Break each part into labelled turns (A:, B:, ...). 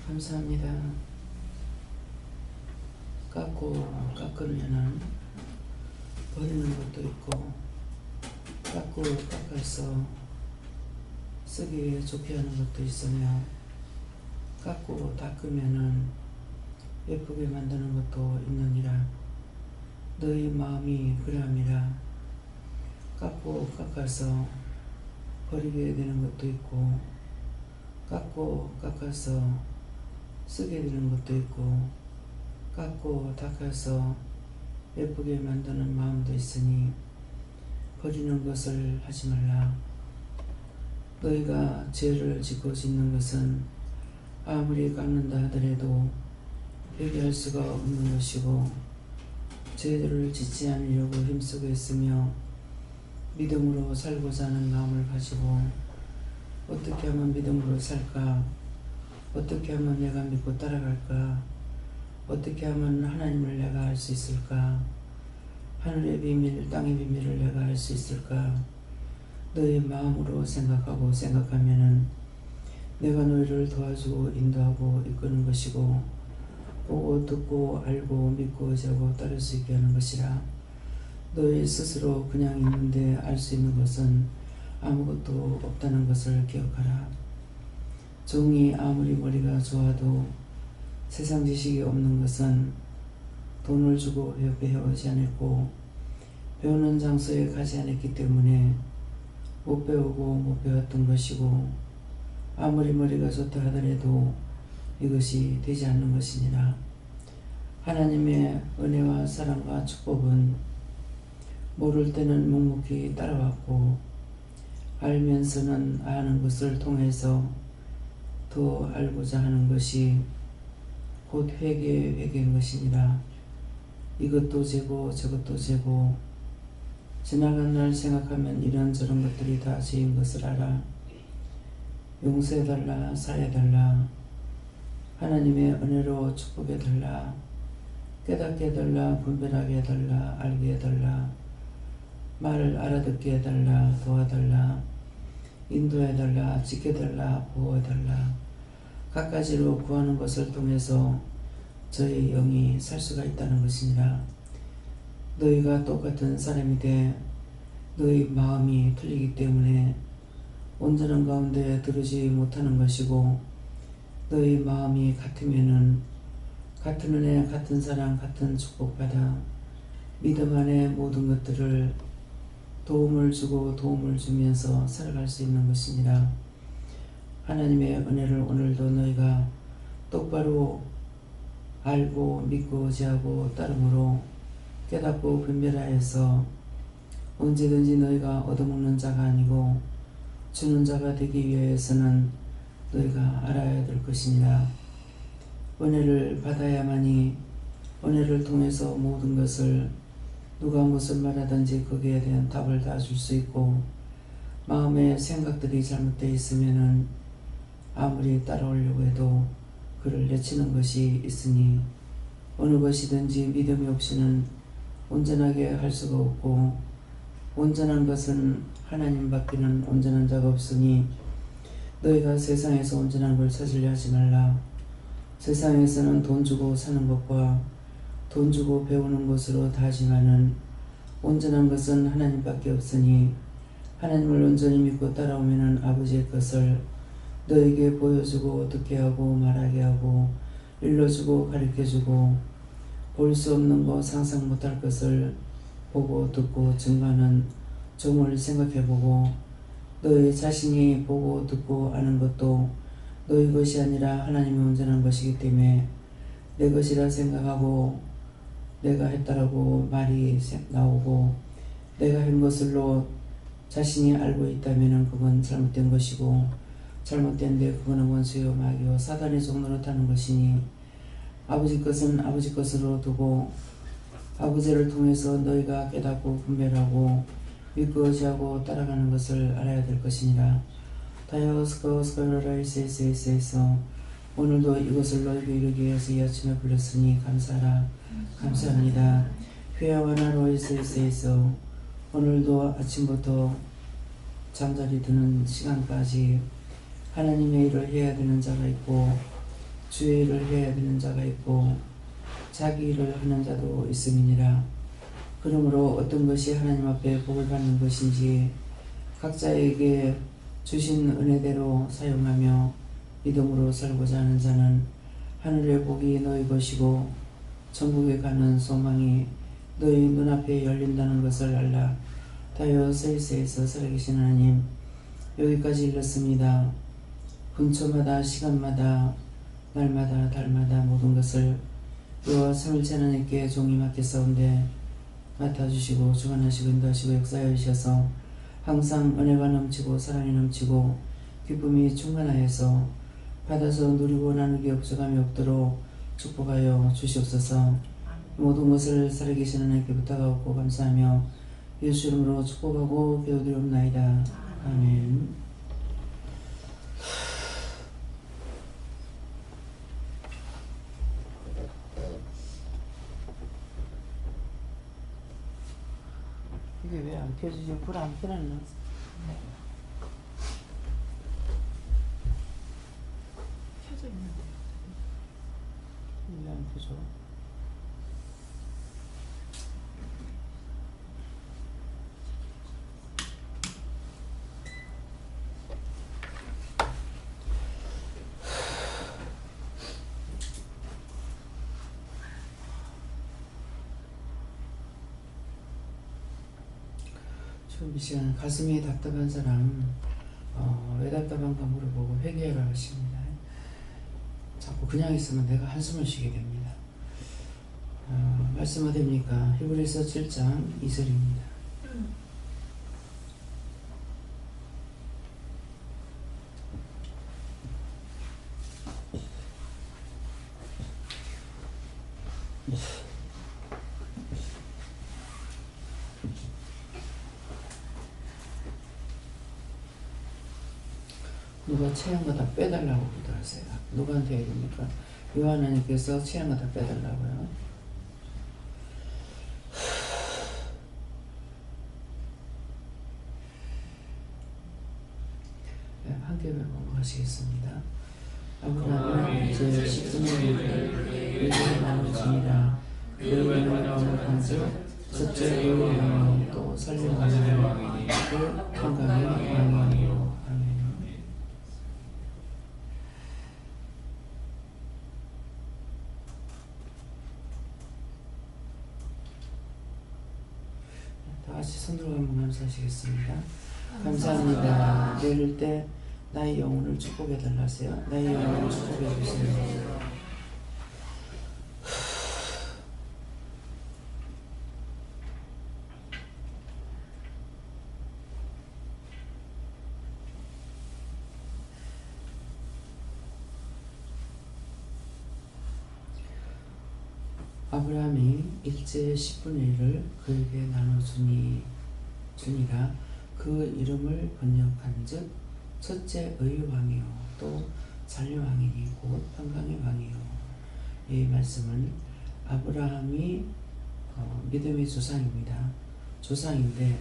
A: 감사합니다. 깎으면은 버리는 것도 있고, 깎아서 쓰기에 좋게 하는 것도 있으며, 깎고 닦으면은 예쁘게 만드는 것도 있느니라. 너희 마음이 그러함이라. 깎아서 버리게 되는 것도 있고, 깎아서 쓰게 되는 것도 있고, 닦아서 예쁘게 만드는 마음도 있으니 버리는 것을 하지 말라. 너희가 죄를 짓고 짓는 것은 아무리 깎는다 하더라도 회개할 수가 없는 것이고, 죄를 짓지 않으려고 힘쓰고 있으며 믿음으로 살고자 하는 마음을 가지고 어떻게 하면 믿음으로 살까? 어떻게 하면 내가 믿고 따라갈까? 어떻게 하면 하나님을 내가 알 수 있을까? 하늘의 비밀, 땅의 비밀을 내가 알 수 있을까? 너의 마음으로 생각하면은 내가 너희를 도와주고 인도하고 이끄는 것이고, 보고 듣고 알고 믿고 의지하고 따를 수 있게 하는 것이라. 너희 스스로 그냥 있는데 알 수 있는 것은 아무것도 없다는 것을 기억하라. 종이 아무리 머리가 좋아도 세상 지식이 없는 것은 돈을 주고 배우지 않았고, 배우는 장소에 가지 않았기 때문에 못 배우고 못 배웠던 것이고, 아무리 머리가 좋다 하더라도 이것이 되지 않는 것이니라. 하나님의 은혜와 사랑과 축복은 모를 때는 묵묵히 따라왔고, 알면서는 아는 것을 통해서 더 알고자 하는 것이 곧 회개인 것이니라. 이것도 죄고 저것도 죄고, 지나간 날 생각하면 이런저런 것들이 다 죄인 것을 알아. 용서해달라, 사해달라, 하나님의 은혜로 축복해달라, 깨닫게 해달라, 분별하게 해달라, 알게 해달라, 말을 알아듣게 해달라, 도와달라, 인도해달라, 지켜달라, 보호해달라. 갖가지로 구하는 것을 통해서 저희 영이 살 수가 있다는 것이니라. 너희가 똑같은 사람이 돼 너희 마음이 틀리기 때문에 온전한 가운데 들으지 못하는 것이고, 너희 마음이 같으면은 같은 은혜, 같은 사랑, 같은 축복받아 믿음 안에 모든 것들을 도움을 주고 도움을 주면서 살아갈 수 있는 것이니라. 하나님의 은혜를 오늘도 너희가 똑바로 알고 믿고 의지하고 따름으로 깨닫고 분별하여서 언제든지 너희가 얻어먹는 자가 아니고 주는 자가 되기 위해서는 너희가 알아야 될 것이니라. 은혜를 받아야만이 은혜를 통해서 모든 것을 누가 무슨 말하든지 거기에 대한 답을 다 줄 수 있고, 마음의 생각들이 잘못되어 있으면은 아무리 따라오려고 해도 그를 내치는 것이 있으니, 어느 것이든지 믿음이 없이는 온전하게 할 수가 없고, 온전한 것은 하나님 밖에는 온전한 자가 없으니 너희가 세상에서 온전한 걸 찾으려 하지 말라. 세상에서는 돈 주고 사는 것과 돈 주고 배우는 것으로 다 하지만은 온전한 것은 하나님밖에 없으니, 하나님을 온전히 믿고 따라오면은 아버지의 것을 너에게 보여주고 듣게 하고 말하게 하고 일러주고 가르쳐주고, 볼 수 없는 것, 상상 못할 것을 보고 듣고 증거하는 종을 생각해보고, 너희 자신이 보고 듣고 아는 것도 너희 것이 아니라 하나님의 온전한 것이기 때문에 내 것이라 생각하고 내가 했다라고 말이 나오고, 내가 한 것을로 자신이 알고 있다면 그건 잘못된 것이고, 잘못된데 그거는 원수요 마귀요 사단의 종로로 타는 것이니, 아버지 것은 아버지 것으로 두고 아버지를 통해서 너희가 깨닫고 분별하고 믿고 의지하고 따라가는 것을 알아야 될 것이니라. 다이어스코스코라이세이세이세이서 오늘도 이것을 너희에게 이르기 위해서 이 아침에 불렀으니 감사하라. 감사합니다. 회화와나로이세이세이서 오늘도 아침부터 잠자리 드는 시간까지 하나님의 일을 해야 되는 자가 있고, 주의 일을 해야 되는 자가 있고 자기 일을 하는 자도 있음이니라. 그러므로 어떤 것이 하나님 앞에 복을 받는 것인지 각자에게 주신 은혜대로 사용하며 믿음으로 살고자 하는 자는 하늘의 복이 너희 것이고 천국에 가는 소망이 너희 눈앞에 열린다는 것을 알라. 다여 세세에서 살아계신 하나님, 여기까지 일렀습니다. 분초마다 시간마다 날마다 달마다 모든 것을 여호와 삼일째 하나님께 종이 맡겼사온데 맡아주시고 주관하시고 인도하시고 역사하여 주셔서 항상 은혜가 넘치고 사랑이 넘치고 기쁨이 충만하여서 받아서 누리고 나누기 없어감이 없도록 축복하여 주시옵소서. 모든 것을 살아계신 하나님께 부탁하고 감사하며 예수 이름으로 축복하고 기도드리옵나이다. 아멘. 이게 왜 안 켜지지? 불 안 켜놨나?
B: 켜져 있는데
A: 왜 안 켜져? 지금 이 시간 가슴이 답답한 사람 왜 답답한가 물어보고 회개하라 하십니다. 자꾸 그냥 있으면 내가 한숨을 쉬게 됩니다. 말씀 어디입니까? 히브리서 7장 2절입니다. 누가 체한 거 다 빼달라고 기도하세요. 누구한테 해야 됩니까? 요하나님께서 체한 거 다 빼달라고요. 네, 함께 넘어가시겠습니다. 아브라함은 제 10분의 1을 의에 나누지니라. 그의 이름을 번역한즉 첫째 의의 왕이 또 살림 왕이요 또 평강의 왕이요. 아멘. 다같이 손들어 한번 감사하시겠습니다. 감사합니다. 내릴 때 나의 영혼을 축복해 달라세요. 나의 영혼을 축복해 주세요. 아브라함이 일제의 10분의 1을 그에게 나눠주니라. 그 이름을 번역한즉 첫째 의 왕이요 또 살림 왕이니 곧 평강의 왕이요. 이 말씀은 아브라함이 믿음의 조상입니다. 조상인데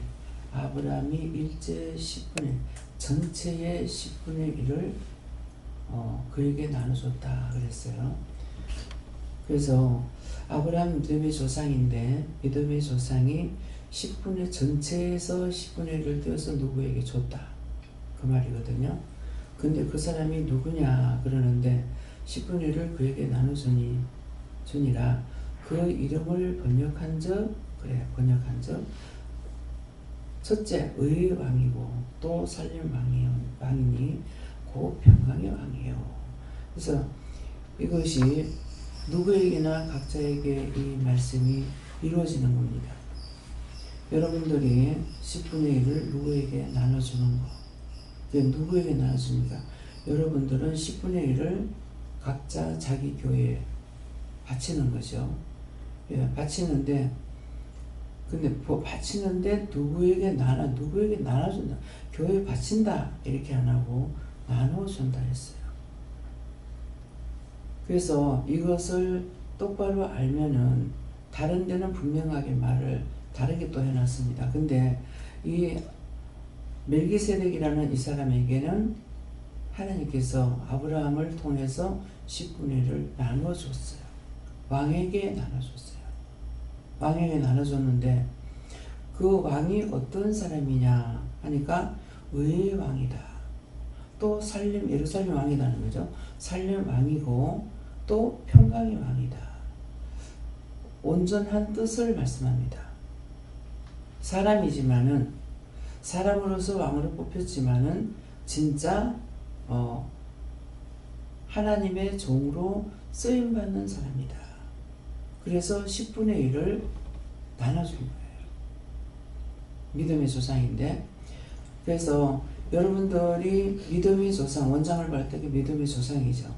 A: 아브라함이 일제의 10분의 전체의 10분의 1을 그에게 나눠줬다 그랬어요. 그래서 아브라함 믿음의 조상인데 믿음의 조상이 10분의 전체에서 10분의 1을 떼어서 누구에게 줬다 그 말이거든요. 근데 그 사람이 누구냐 그러는데 10분의 1을 그에게 나눠주니라. 그 이름을 번역한즉 번역한즉 첫째 의의 왕이고 또 살림 왕이니 곧 평강의 왕이에요. 그래서 이것이 누구에게나 각자에게 이 말씀이 이루어지는 겁니다. 여러분들이 10분의 1을 누구에게 나눠주는 거. 누구에게 나눠줍니까? 여러분들은 10분의 1을 각자 자기 교회에 바치는 거죠. 바치는데, 근데 바치는데 누구에게 나눠준다. 교회에 바친다. 이렇게 안 하고 나눠준다 했어요. 그래서 이것을 똑바로 알면은 다른 데는 분명하게 말을 다르게 또 해놨습니다. 근데 이 멜기세덱이라는 이 사람에게는 하나님께서 아브라함을 통해서 10분의 1을 나눠줬어요. 왕에게 나눠줬어요. 왕에게 나눠줬는데 그 왕이 어떤 사람이냐 하니까 의의 왕이다. 또 살림, 예루살렘 왕이라는 거죠. 살림 왕이고 또 평강의 왕이다. 온전한 뜻을 말씀합니다. 사람이지만은 사람으로서 왕으로 뽑혔지만은 진짜 하나님의 종으로 쓰임받는 사람이다. 그래서 10분의 1을 나눠준 거예요. 믿음의 조상인데, 그래서 여러분들이 믿음의 조상, 원장을 받을 때 믿음의 조상이죠.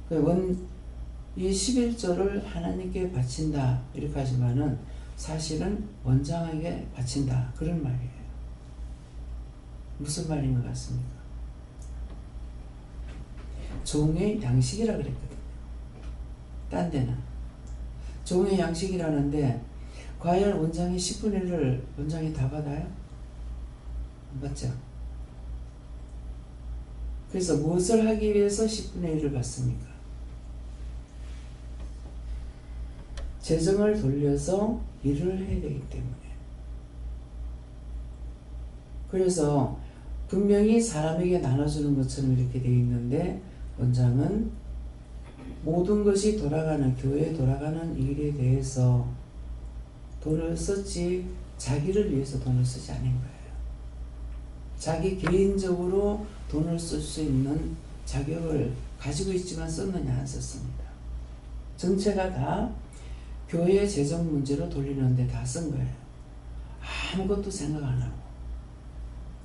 A: 이 11조를 하나님께 바친다 이렇게 하지만은 사실은 원장에게 바친다 그런 말이에요. 무슨 말인 것 같습니까? 종의 양식이라 그랬거든요. 딴 데는 종의 양식이라는데 과연 원장이 10분의 1을 원장이 다 받아요? 맞죠? 그래서 무엇을 하기 위해서 10분의 1을 받습니까? 재정을 돌려서 일을 해야 되기 때문에. 그래서 분명히 사람에게 나눠주는 것처럼 이렇게 되어 있는데 원장은 모든 것이 돌아가는, 교회에 돌아가는 일에 대해서 돈을 썼지 자기를 위해서 돈을 쓰지 않은 거예요. 자기 개인적으로 돈을 쓸 수 있는 자격을 가지고 있지만 썼느냐 안 썼습니다. 전체가 다 교회의 재정 문제로 돌리는데 다 쓴 거예요. 아무것도 생각 안 하고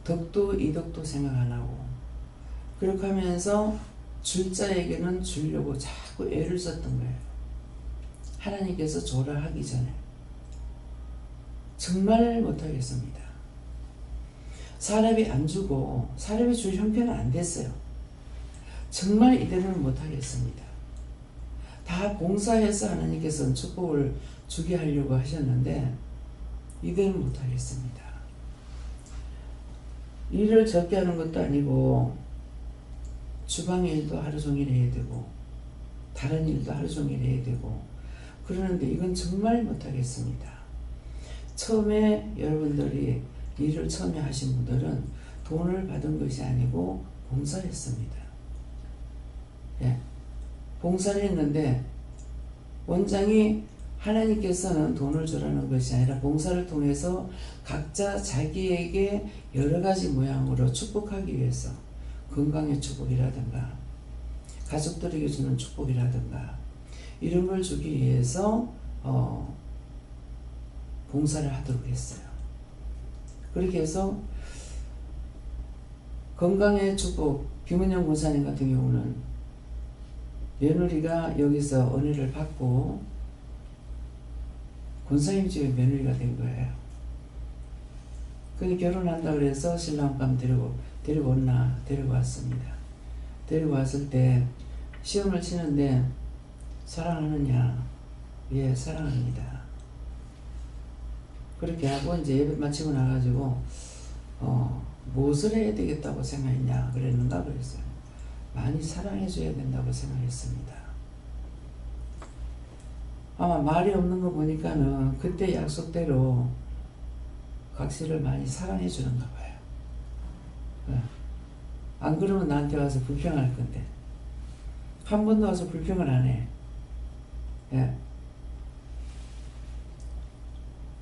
A: 덕도 이덕도 생각 안 하고 그렇게 하면서 줄 자에게는 주려고 자꾸 애를 썼던 거예요. 하나님께서 줘라 하기 전에. 정말 못하겠습니다. 사람이 안 주고 사람이 줄 형편은 안 됐어요. 정말 이대로는 못하겠습니다. 다 봉사해서 하나님께서는 축복을 주게 하려고 하셨는데 이대로는 못하겠습니다. 일을 적게 하는 것도 아니고 주방 일도 하루 종일 해야 되고 다른 일도 하루 종일 해야 되고 그러는데 이건 정말 못하겠습니다. 처음에 여러분들이 일을 처음에 하신 분들은 돈을 받은 것이 아니고 봉사했습니다. 예. 봉사를 했는데 원장이 하나님께서는 돈을 주라는 것이 아니라 봉사를 통해서 각자 자기에게 여러 가지 모양으로 축복하기 위해서 건강의 축복이라든가 가족들에게 주는 축복이라든가 이런 걸 주기 위해서 봉사를 하도록 했어요. 그렇게 해서 건강의 축복, 김은영 권사님 같은 경우는 며느리가 여기서 은혜를 받고 권사님 집에 며느리가 된 거예요. 근데 결혼한다 그래서 신랑감 데리고 왔습니다. 데리고 왔을 때 시험을 치는데 사랑하느냐? 예, 사랑합니다. 그렇게 하고 이제 예배 마치고 나가지고 무엇을 해야 되겠다고 생각했냐 그랬는가 그랬어요. 많이 사랑해 줘야 된다고 생각했습니다. 아마 말이 없는 거 보니까는 그때 약속대로 각시를 많이 사랑해 주는가 봐요. 안 그러면 나한테 와서 불평할 건데 한 번도 와서 불평을 안 해. 예.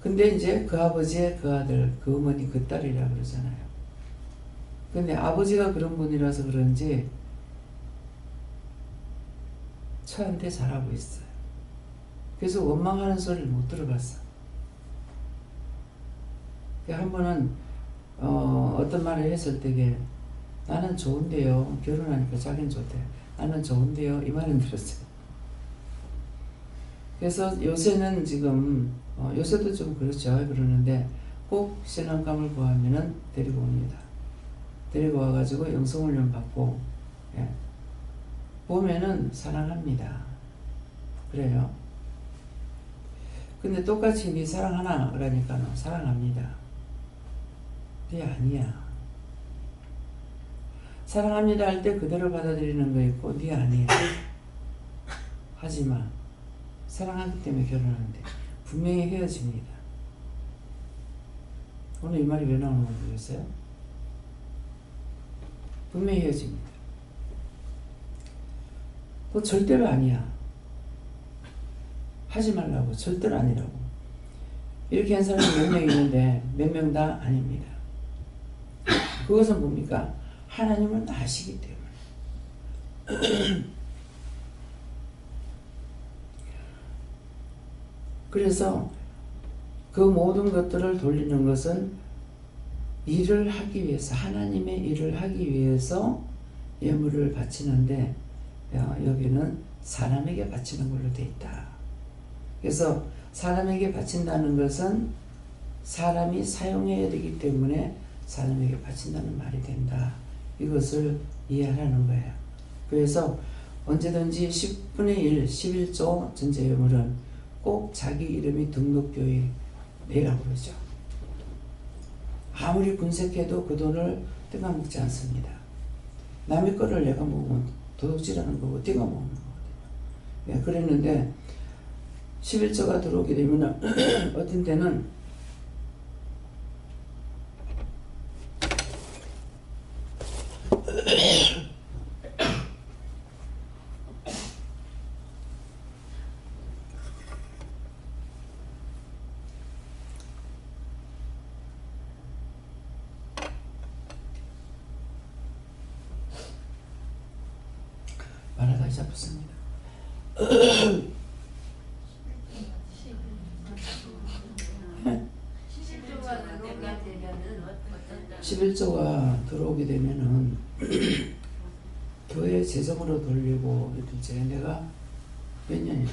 A: 근데 이제 그 아버지의 그 아들, 그 어머니, 그 딸이라 그러잖아요. 근데 아버지가 그런 분이라서 그런지 저한테 잘하고 있어요. 그래서 원망하는 소리를 못 들어봤어. 한 번은 어떤 말을 했을 때에 나는 좋은데요. 결혼하니까 자기는 좋대. 나는 좋은데요. 이 말은 들었어요. 그래서 요새는 지금 요새도 좀 그렇죠. 그러는데 꼭 신랑감을 구하면은 데리고 옵니다. 데리고 와가지고 영성훈련 받고 예. 보면은 사랑합니다. 그래요. 근데 똑같이 네 사랑하나 그러니까 사랑합니다. 그게 아니야. 사랑합니다 할 때 그대로 받아들이는 거 있고 네 아니에요. 하지마. 사랑하기 때문에 결혼하는데 분명히 헤어집니다. 오늘 이 말이 왜 나오는 거 모르겠어요? 분명히 헤어집니다. 또 절대로 아니야. 하지 말라고. 절대로 아니라고. 이렇게 한 사람이 몇 명 있는데 몇 명 다 아닙니다. 그것은 뭡니까? 하나님은 아시기 때문에. 그래서 그 모든 것들을 돌리는 것은 일을 하기 위해서, 하나님의 일을 하기 위해서 예물을 바치는데 여기는 사람에게 바치는 걸로 돼 있다. 그래서 사람에게 바친다는 것은 사람이 사용해야 되기 때문에 사람에게 바친다는 말이 된다. 이것을 이해하라는 거예요. 그래서 언제든지 10분의 1, 11조 전제예물은 꼭 자기 이름이 등록교에 내라고 그러죠. 아무리 분색해도 그 돈을 뜯어먹지 않습니다. 남의 거를 내가 먹으면 도둑질하는 거고 뜯어먹는 거거든요. 예, 그랬는데 11조가 들어오게 되면 어떤 때는 말하다 잡혔습니다. 11조가 들어오게 되면은 교회 재정으로 돌리고 이제 내가 몇 년이야?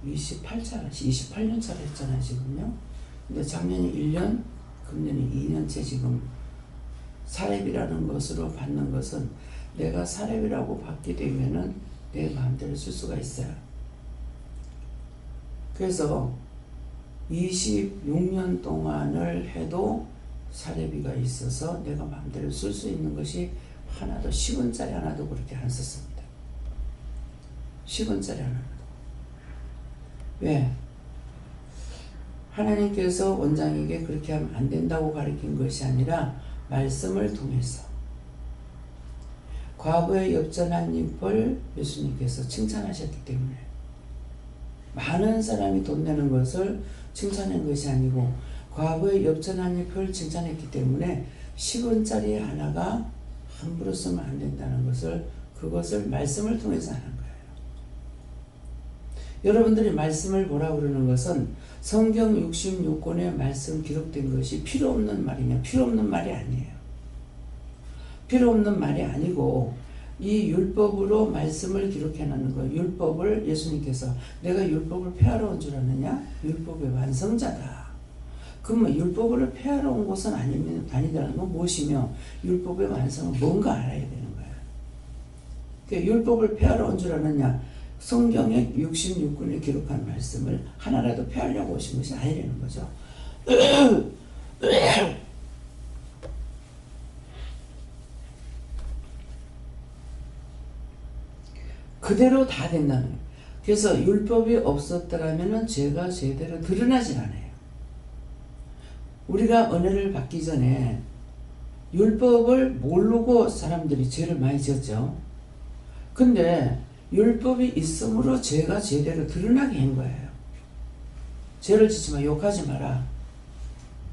A: 28년 차를 했잖아요 지금요. 근데 작년이 1년, 금년이 2년째 지금 사렙이라는 것으로 받는 것은 내가 사렙이라고 받게 되면은 내 마음대로 쓸 수가 있어요. 그래서 26년 동안을 해도 사례비가 있어서 내가 마음대로 쓸 수 있는 것이 하나도 10원짜리 하나도 그렇게 안 썼습니다. 10원짜리 하나도. 왜? 하나님께서 원장에게 그렇게 하면 안 된다고 가르친 것이 아니라 말씀을 통해서 과거의 엽전한 잎을 예수님께서 칭찬하셨기 때문에 많은 사람이 돈 내는 것을 칭찬한 것이 아니고 과거의 엽전한 잎을 칭찬했기 때문에 10원짜리 하나가 함부로 쓰면 안 된다는 것을 그것을 말씀을 통해서 하는 거예요. 여러분들이 말씀을 보라 그러는 것은 성경 66권의 말씀 기록된 것이 필요 없는 말이냐? 필요 없는 말이 아니에요. 필요 없는 말이 아니고 이 율법으로 말씀을 기록해놓는 거예요. 율법을 예수님께서 내가 율법을 폐하러 온 줄 아느냐? 율법의 완성자다. 그러면 율법을 폐하러 온 것은 아니다는 건 무엇이며 율법의 완성은 뭔가 알아야 되는 거예요. 그러니까 율법을 폐하러 온 줄 아느냐? 성경의 66권에 기록한 말씀을 하나라도 폐하려고 오신 것이 아니라는 거죠. 그대로 다 된다는 거예요. 그래서 율법이 없었더라면 죄가 제대로 드러나질 않아요. 우리가 은혜를 받기 전에 율법을 모르고 사람들이 죄를 많이 지었죠. 근데 율법이 있음으로 죄가 제대로 드러나게 한 거예요. 죄를 짓지 마, 욕하지 마라,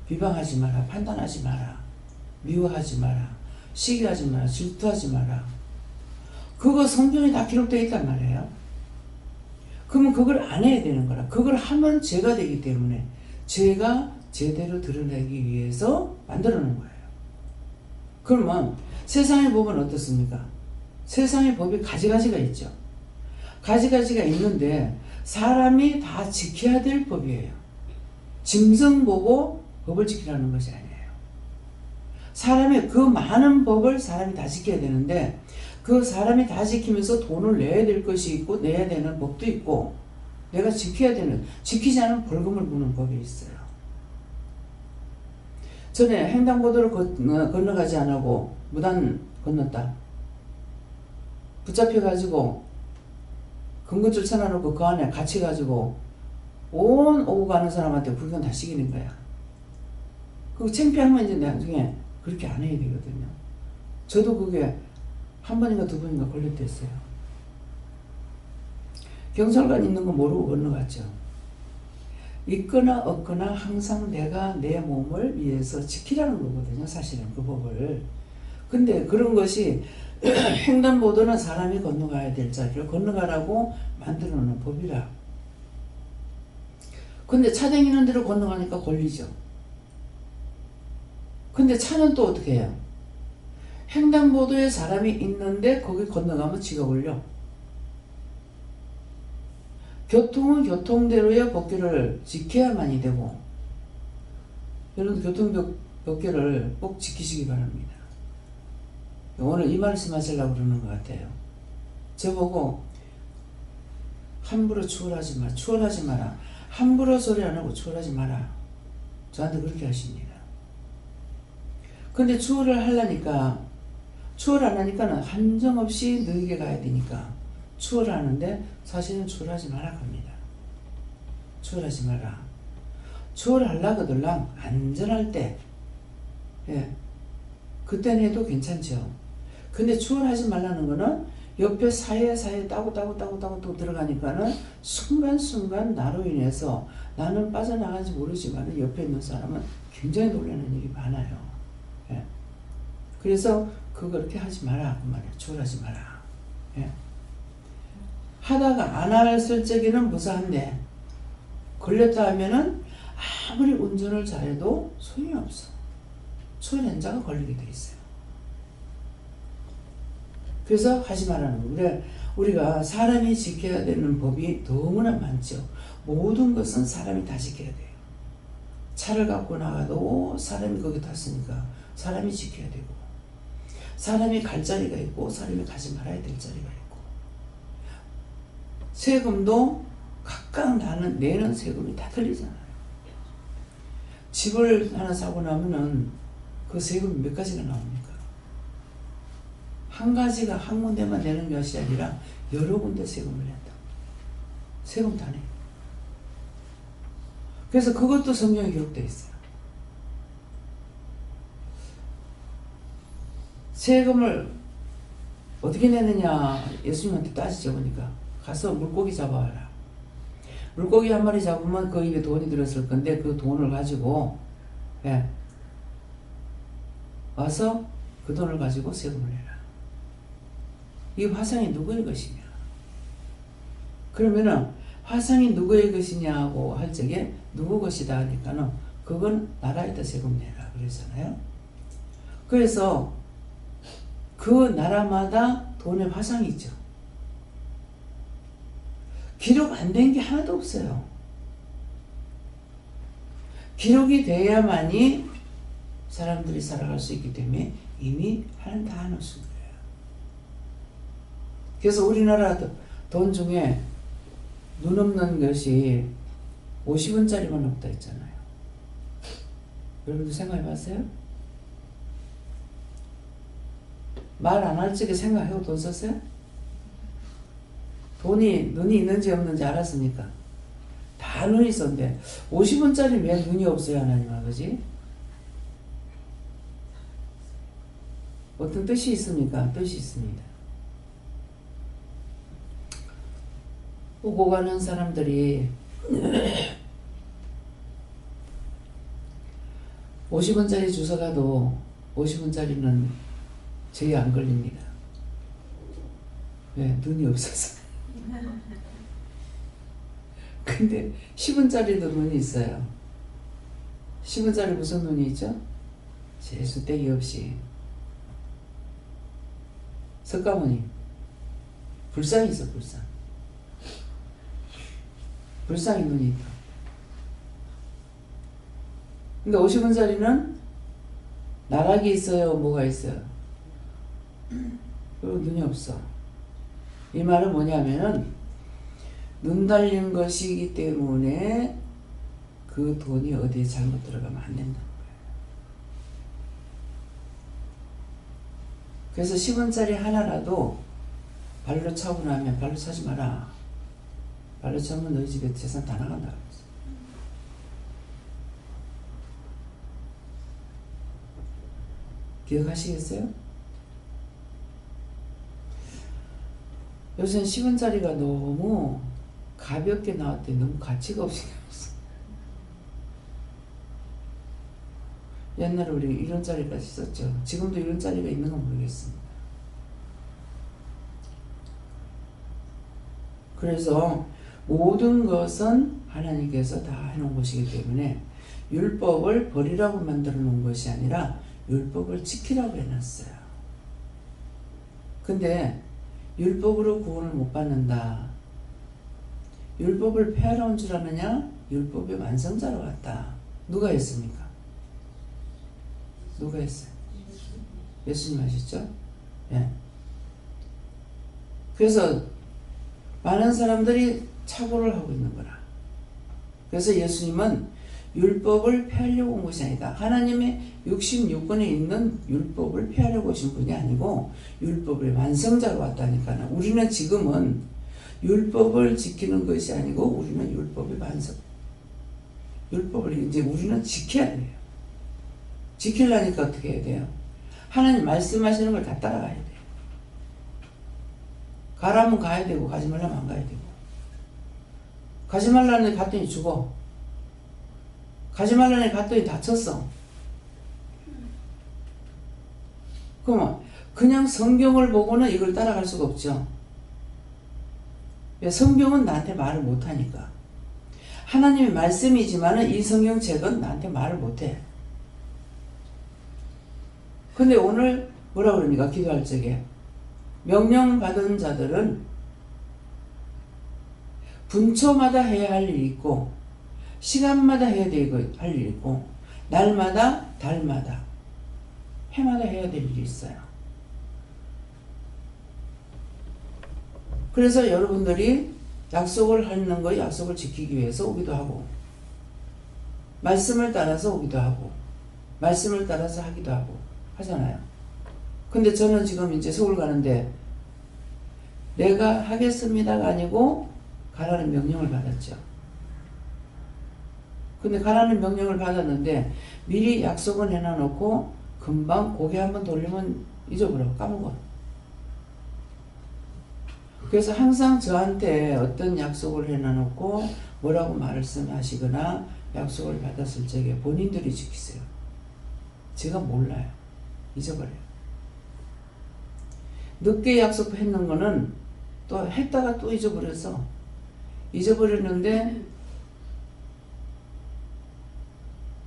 A: 비방하지 마라, 판단하지 마라, 미워하지 마라, 시기하지 마라, 질투하지 마라. 그거 성경에 다 기록되어 있단 말이에요. 그러면 그걸 안 해야 되는 거라. 그걸 하면 죄가 되기 때문에 죄가 제대로 드러나기 위해서 만들어 놓은 거예요. 그러면 세상의 법은 어떻습니까? 세상의 법이 가지가지가 있죠. 가지가지가 있는데 사람이 다 지켜야 될 법이에요. 짐승 보고 법을 지키라는 것이 아니에요. 사람의 그 많은 법을 사람이 다 지켜야 되는데 그 사람이 다 지키면서 돈을 내야 될 것이 있고 내야 되는 법도 있고 내가 지켜야 되는, 지키지 않으면 벌금을 무는 법이 있어요. 전에 횡단보도를 건너가지 않고 무단 건넜다. 붙잡혀가지고 금고줄 쳐놔놓고 그 안에 갇혀가지고 온 오고 가는 사람한테 불경 다 시키는 거야. 그거 창피하면 이제 나중에 그렇게 안 해야 되거든요. 저도 그게 한 번인가 두 번인가 걸렸댔어요. 경찰관 있는 거 모르고 건너갔죠. 있거나 없거나 항상 내가 내 몸을 위해서 지키라는 거거든요. 사실은 그 법을. 근데 그런 것이 횡단보도는 사람이 건너가야 될 자리를 건너가라고 만들어 놓은 법이라. 근데 차 다니는 대로 건너가니까 걸리죠. 근데 차는 또 어떻게 해요? 횡단보도에 사람이 있는데 거기 건너가면 지가 걸려. 교통은 교통대로의 법규를 지켜야만이 되고, 여러분 교통법규를 꼭 지키시기 바랍니다. 오늘 이 말씀 하시려고 그러는 것 같아요. 저보고 함부로 추월하지 마라. 추월하지 마라. 함부로 소리 안 하고 추월하지 마라. 저한테 그렇게 하십니다. 근데 추월을 하려니까, 추월 안 하니까는 한정없이 너에게 가야 되니까 추월하는데 사실은 추월하지 마라 합니다. 추월하지 마라. 추월하려거들랑 안전할 때, 예, 그때는 해도 괜찮죠. 근데 추월하지 말라는 거는 옆에 사이에 따고 들어가니까는 순간순간 나로 인해서 나는 빠져나가지 모르지만 옆에 있는 사람은 굉장히 놀라는 일이 많아요. 예. 그래서 그렇게 하지 마라 그 말이에요. 추월하지 마라. 예. 하다가 안 했을 적에는 무사한데 걸렸다 하면은 아무리 운전을 잘해도 소용이 없어. 추월행자가 걸리게 돼 있어요. 그래서 하지 말라는 거예요. 우리가 사람이 지켜야 되는 법이 너무나 많죠. 모든 것은 사람이 다 지켜야 돼요. 차를 갖고 나가도 사람이 거기 탔으니까 사람이 지켜야 되고, 사람이 갈 자리가 있고 사람이 가지 말아야 될 자리가 있고, 세금도 각각 내는 세금이 다 틀리잖아요. 집을 하나 사고 나면은 그 세금이 몇 가지가 나옵니까? 한 가지가 한 군데만 내는 것이 아니라 여러 군데 세금을 낸다. 세금 다 내. 그래서 그것도 성경에 기록되어 있어요. 세금을 어떻게 내느냐 예수님한테 따지죠. 보니까 가서 물고기 잡아와라. 물고기 한 마리 잡으면 그 입에 돈이 들었을 건데 그 돈을 가지고, 예, 와서 그 돈을 가지고 세금을 내라. 이 화상이 누구의 것이냐? 그러면은 화상이 누구의 것이냐고 할 적에 누구 것이다 하니까는 그건 나라에다 세금 내라 그러잖아요. 그래서 그 나라마다 돈의 화상이 있죠. 기록 안 된 게 하나도 없어요. 기록이 돼야만이 사람들이 살아갈 수 있기 때문에 이미 하나는 다 해놓은 거예요. 그래서 우리나라 돈 중에 눈 없는 것이 50원짜리만 없다 했잖아요. 여러분들 생각해 봤어요? 말 안 할 적에 생각하고 돈 썼어요? 눈이 있는지 없는지 알았으니까. 다 눈이 있었는데 50원짜리 왜 눈이 없어요 하나님아, 그지? 어떤 뜻이 있습니까? 뜻이 있습니다. 오고 가는 사람들이 50원짜리 주워가도 50원짜리는 저희 안 걸립니다. 왜? 눈이 없어서. 근데 10원짜리도 눈이 있어요. 10원짜리 무슨 눈이 있죠? 재수 떼기 없이. 석가모니 불상이 있어. 불상이 눈이 있다. 근데 50원짜리는 나락이 있어요? 뭐가 있어요? 그리고 눈이 없어. 이 말은 뭐냐면은 눈 달린 것이기 때문에 그 돈이 어디에 잘못 들어가면 안 된다는 거예요. 그래서 10원짜리 하나라도 발로 차고 나면 발로 차지 마라. 발로 차면 너희 집에 재산 다 나간다. 기억하시겠어요? 요새는 10원짜리가 너무 가볍게 나왔더니 너무 가치가 없이 나왔어. 옛날에 우리 1원짜리까지 썼죠. 지금도 1원짜리가 있는 건 모르겠습니다. 그래서 모든 것은 하나님께서 다 해놓은 것이기 때문에 율법을 버리라고 만들어 놓은 것이 아니라 율법을 지키라고 해놨어요. 근데 율법으로 구원을 못 받는다. 율법을 폐하러 온 줄 아느냐? 율법의 완성자로 왔다. 누가 했습니까? 누가 했어요? 예수님 하셨죠? 예. 그래서 많은 사람들이 착오를 하고 있는 거라. 그래서 예수님은 율법을 폐하려고 온 것이 아니다. 하나님의 66권에 있는 율법을 폐하려고 오신 분이 아니고 율법의 완성자로 왔다니까요. 우리는 지금은 율법을 지키는 것이 아니고 우리는 율법의 완성. 율법을 이제 우리는 지켜야 돼요. 지키려니까 어떻게 해야 돼요? 하나님 말씀하시는 걸 다 따라가야 돼요. 가라면 가야 되고 가지 말라면 안 가야 되고. 가지 말라는 애 갔더니 죽어. 가지 말라는 애 갔더니 다쳤어. 그러면 그냥 성경을 보고는 이걸 따라갈 수가 없죠. 성경은 나한테 말을 못하니까. 하나님의 말씀이지만은 이 성경책은 나한테 말을 못해. 근데 오늘 뭐라 그럽니까? 기도할 적에 명령받은 자들은 분초마다 해야 할 일이 있고 시간마다 해야 할 일이 있고 날마다 달마다 해마다 해야 될 일이 있어요. 그래서 여러분들이 약속을 하는 거 약속을 지키기 위해서 오기도 하고 말씀을 따라서 오기도 하고 말씀을 따라서 하기도 하고 하잖아요. 근데 저는 지금 이제 서울 가는데 내가 하겠습니다가 아니고 가라는 명령을 받았죠. 근데 가라는 명령을 받았는데 미리 약속은 해놔놓고 금방 고개 한번 돌리면 잊어버려. 까먹어. 그래서 항상 저한테 어떤 약속을 해놔놓고 뭐라고 말씀하시거나 약속을 받았을 적에 본인들이 지키세요. 제가 몰라요. 잊어버려요. 늦게 약속했는 거는 또 했다가 또 잊어버려서 잊어버렸는데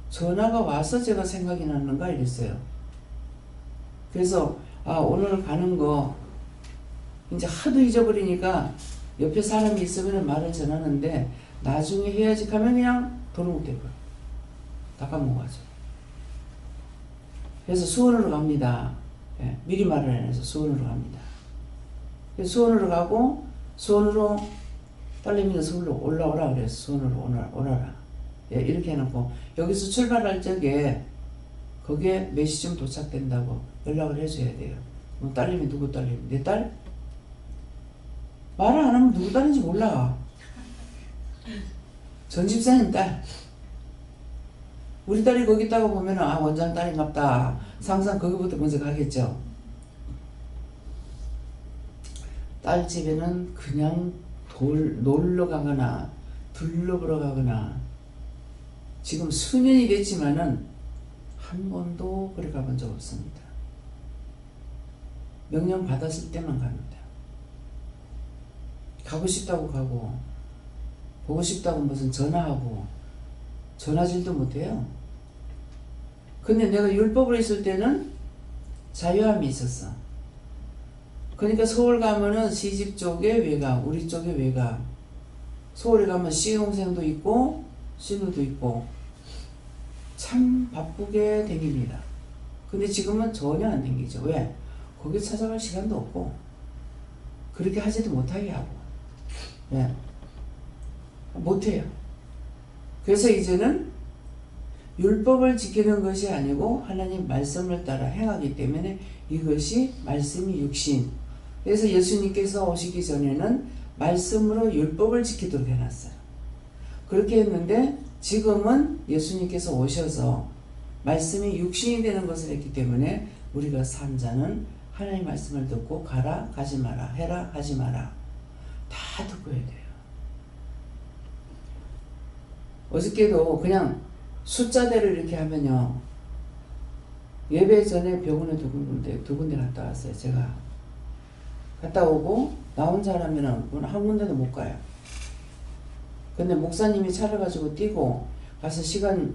A: 전화가 와서 제가 생각이 났는가 이랬어요. 그래서 오늘 가는 거 이제 하도 잊어버리니까 옆에 사람이 있으면 말을 전하는데 나중에 해야지 하면 그냥 도루묵 돼버려. 다 까먹어가지고. 그래서 수원으로 갑니다. 예, 미리 말을 해서 수원으로 갑니다. 그래서 수원으로 가고 수원으로 딸내미가 서울로 올라오라 그래서 수원으로 오라라. 예, 이렇게 해놓고 여기서 출발할 적에 거기에 몇 시쯤 도착된다고 연락을 해줘야 돼요. 뭐 딸내미 누구 딸내미? 내 딸? 말을 안 하면 누구 딸인지 몰라. 전 집사님 딸. 우리 딸이 거기 있다가 보면은 원장 딸인갑다. 항상 거기부터 먼저 가겠죠. 딸 집에는 그냥 놀러 가거나 둘러보러 가거나 지금 수년이 됐지만은 한 번도 그래 가본 적 없습니다. 명령 받았을 때만 갑니다. 가고 싶다고 가고 보고 싶다고 무슨 전화하고 전화질도 못해요. 근데 내가 율법으로 있을 때는 자유함이 있었어. 그러니까 서울 가면은 시집 쪽에 외가, 우리 쪽에 외가. 서울에 가면 시동생도 있고 신우도 있고 참 바쁘게 다닙니다. 근데 지금은 전혀 안 다니죠. 왜? 거기 찾아갈 시간도 없고 그렇게 하지도 못하게 하고 왜? 못해요. 그래서 이제는 율법을 지키는 것이 아니고 하나님 말씀을 따라 행하기 때문에 이것이 말씀이 육신 그래서 예수님께서 오시기 전에는 말씀으로 율법을 지키도록 해놨어요. 그렇게 했는데 지금은 예수님께서 오셔서 말씀이 육신이 되는 것을 했기 때문에 우리가 산 자는 하나님의 말씀을 듣고 가라 가지 마라 해라 하지 마라 다 듣고 해야 돼요. 어저께도 그냥 숫자대로 이렇게 하면요. 예배 전에 병원에 두 군데 갔다 왔어요. 제가 갔다 오고 나 혼자 하면은 한 군데도 못 가요. 근데 목사님이 차를 가지고 뛰고 가서 시간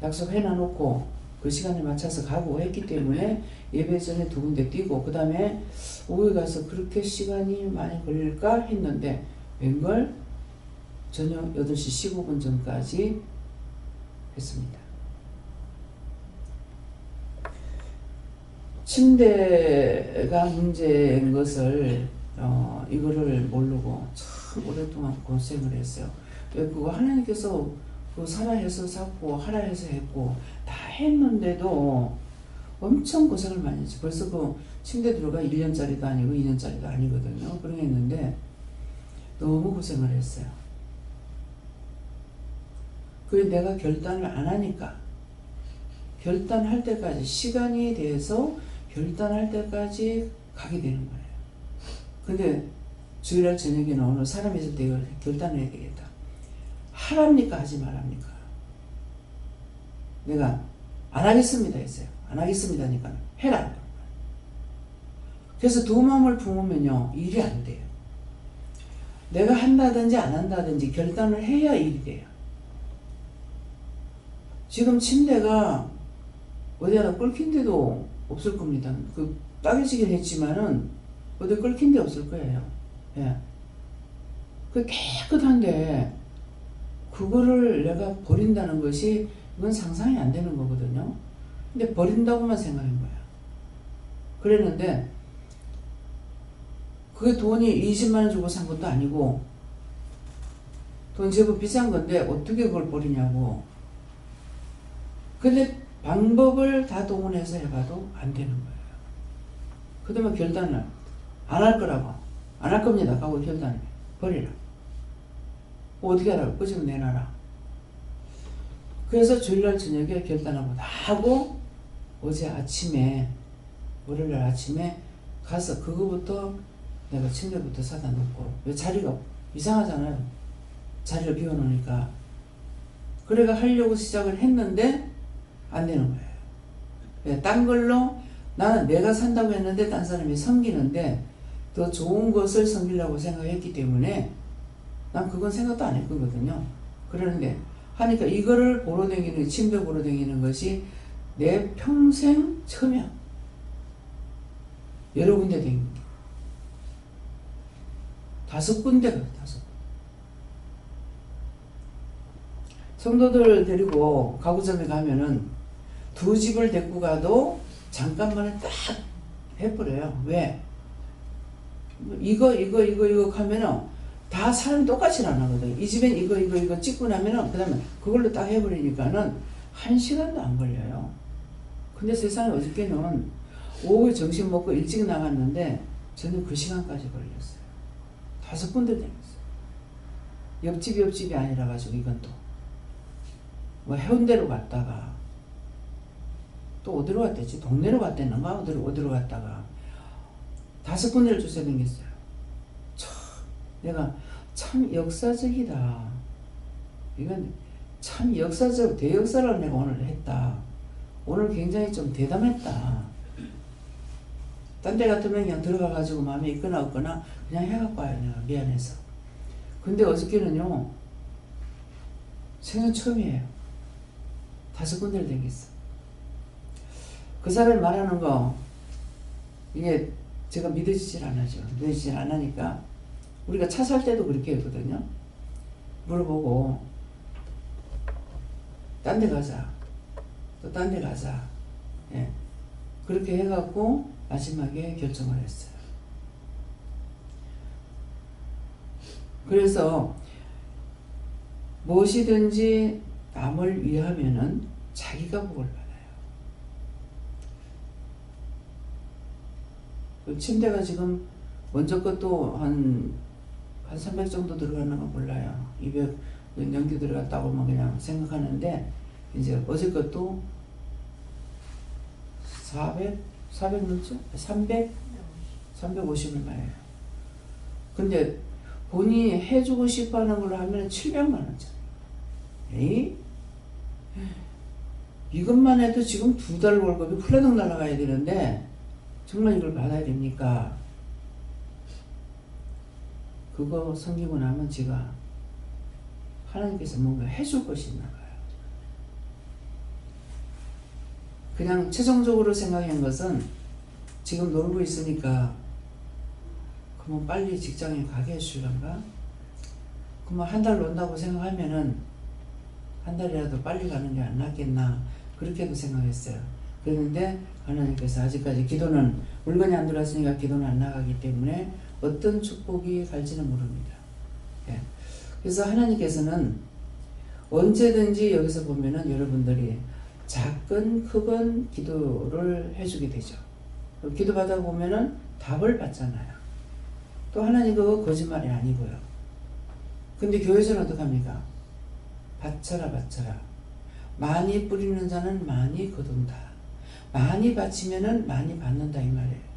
A: 약속해 놔놓고 그 시간에 맞춰서 가고 했기 때문에 예배 전에 두 군데 뛰고 그 다음에 오후에 가서 그렇게 시간이 많이 걸릴까 했는데 웬걸 저녁 8시 15분 전까지 했습니다. 침대가 문제인 것을 이거를 모르고 참 오랫동안 고생을 했어요. 왜 그거 하나님께서 그 사라 해서 샀고 하라 해서 했고 다 했는데도 엄청 고생을 많이 했지. 벌써 그 침대 들어가 1년짜리도 아니고 2년짜리도 아니거든요. 그런 게 있는데 너무 고생을 했어요. 그래 내가 결단을 안 하니까 결단할 때까지 시간에 대해서 결단할 때까지 가게 되는 거예요. 근데 주일날 저녁에는 오늘 사람이 있을 때 이걸 결단을 해야 되겠다. 하랍니까 하지 말랍니까? 내가 안 하겠습니다 했어요. 안 하겠습니다니까 해라. 그래서 두 마음을 품으면요 일이 안 돼요. 내가 한다든지 안 한다든지 결단을 해야 일이 돼요. 지금 침대가 어디 하나 끓긴 데도 없을 겁니다. 그 따개지긴 했지만은 어디 끓긴 데 없을 거예요. 예. 그 깨끗한데 그거를 내가 버린다는 것이 이건 상상이 안 되는 거거든요. 근데 버린다고만 생각한 거야. 그랬는데 그게 돈이 20만 원 주고 산 것도 아니고 돈 제법 비싼 건데 어떻게 그걸 버리냐고. 근데 방법을 다 동원해서 해봐도 안 되는 거예요. 그다음에 결단을 안 할 거라고. 안 할 겁니다. 하고 결단을 버리라. 어떻게 하라고? 끄집어 내놔라. 그래서 주일날 저녁에 결단하고 다 하고 어제 아침에 월요일 아침에 가서 그거부터 내가 침대부터 사다 놓고 왜 자리가 이상하잖아요. 자리를 비워놓으니까. 그래가 하려고 시작을 했는데 안 되는 거예요. 왜? 딴 걸로 나는 내가 산다고 했는데 딴 사람이 섬기는데 더 좋은 것을 섬기려고 생각했기 때문에 난 그건 생각도 안 했거든요. 그러는데 하니까 이거를 보러 다니는 침대 보러 다니는 것이 내 평생 처음이야. 여러 군데 다니는 게 5군데가 5군데. 성도들 데리고 가구점에 가면은 2집을 데리고 가도 잠깐만에 딱 해버려요. 왜? 이거 하면은 다 사람이 똑같이 안 하거든. 이 집엔 이거 찍고 나면은 그 다음에 그걸로 딱 해버리니까는 1시간도 안 걸려요. 근데 세상에 어저께는 오후에 점심 먹고 일찍 나갔는데 저는 그 시간까지 걸렸어요. 5군데 다녔어요. 옆집이 아니라 가지고 이건 또 뭐 해운대로 갔다가 또 어디로 갔댔지? 동네로 갔댔는가? 어디로 갔다가 5군데를 쫓아다녔어요. 내가 참 역사적이다. 이건 참 역사적 대역사를 내가 오늘 했다. 오늘 굉장히 좀 대담했다. 딴 데 같으면 그냥 들어가가지고 마음에 있거나 없거나 그냥 해갖고 와요. 내가 미안해서. 근데 어저께는요 생전 처음이에요. 5군데를 다녔어. 그 사람이 말하는 거 이게 제가 믿어지질 않아죠. 믿어지질 않으니까 우리가 차 살 때도 그렇게 했거든요. 물어보고 딴 데 가자. 또 딴 데 가자. 예. 그렇게 해갖고 마지막에 결정을 했어요. 그래서 무엇이든지 남을 위하면은 자기가 복을 받아요. 그 침대가 지금 먼저 것도 한 300 정도 들어가는 건 몰라요. 200 연기 들어갔다고만 그냥 생각하는데, 이제 어제 것도 400 넘죠? 350 얼마예요. 근데 본인이 해주고 싶어 하는 걸로 하면 700만 원짜리. 에이? 이것만 해도 지금 2달 월급이 훌라덩 날아가야 되는데, 정말 이걸 받아야 됩니까? 그거 섬기고 나면 제가 하나님께서 뭔가 해줄 것이 있나 봐요. 그냥 최종적으로 생각한 것은 지금 놀고 있으니까 그러면 빨리 직장에 가게 해주려는가? 그러면 한 달 논다고 생각하면은 한 달이라도 빨리 가는 게 안 낫겠나? 그렇게도 생각했어요. 그런데 하나님께서 아직까지 기도는 물건이 안 들어왔으니까 기도는 안 나가기 때문에 어떤 축복이 갈지는 모릅니다. 예. 그래서 하나님께서는 언제든지 여기서 보면은 여러분들이 작건 크건 기도를 해주게 되죠. 기도 받아 보면은 답을 받잖아요. 또 하나님 그거 거짓말이 아니고요. 근데 교회에서는 어떡합니까? 바쳐라 바쳐라. 많이 뿌리는 자는 많이 거둔다. 많이 바치면은 많이 받는다 이 말이에요.